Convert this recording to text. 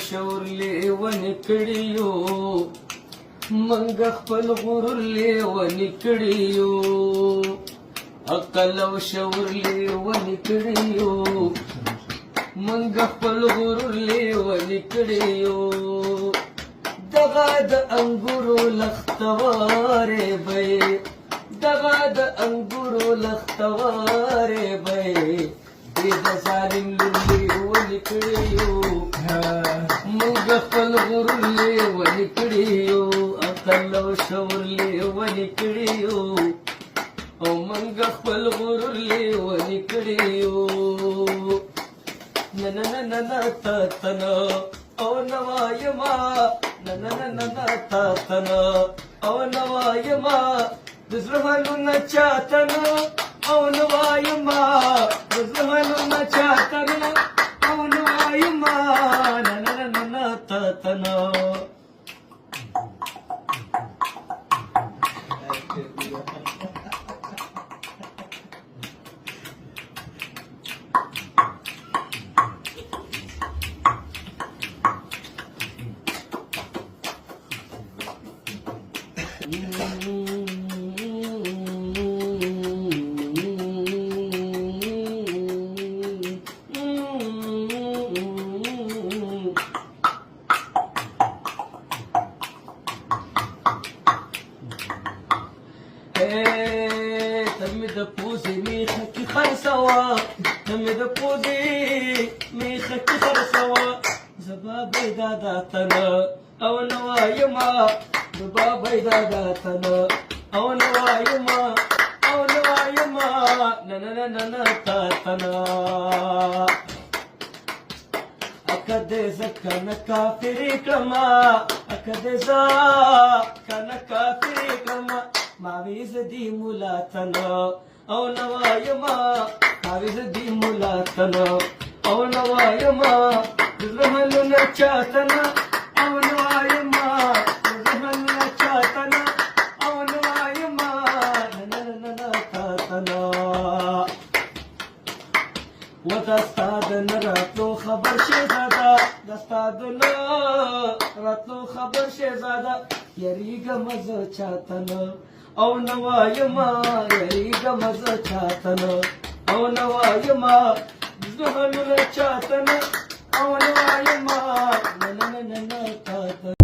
شور لیونی کړیو منګ خپل غرور لیونی کړیو عقل او شور لیونی کړیو منګ خپل غرور لیونی کړیو دغه د انګورو لختوارې به دغه د انګورو لختوارې به دې د ظالم لور لیونی کړیو موږ خپل غرور لیونی کړیو عقل او شعور لیونی کړیو او موږ خپل غرور لیونی کړیو نه نه نه نه تا تنه او نوایما نه نه نه نه تا تنه او نوایما د زړه حالونه چاته نه او نوایما د زړه حالونه چاته نه او نوایما نه نه نه نه تا تنه تمي د پوزې میخه کې خرڅوه تمي د پوزې میخه کې خرڅوه زبا بیدادا تنه او نوایما زبا بیدادا تنه او نوایما او نوایما نه نه نه نه تا تنه اکده زکه کافری کما اکده زکه کافری کما ماویز دی مولاتنا او نوایما ماویز دی مولاتنا او نوایما زهلنا چاتنا او نوایما زهلنا چاتنا او نوایما ننننا تاتنا ودستاد راتلو خبر شهزادا دستاد راتلو خبر شهزادا یریګه مزه چاتنا او نوایما یریګه مزه چاتنا او نوایما زهلنا چاتنا او نوایما ننننا تاتنا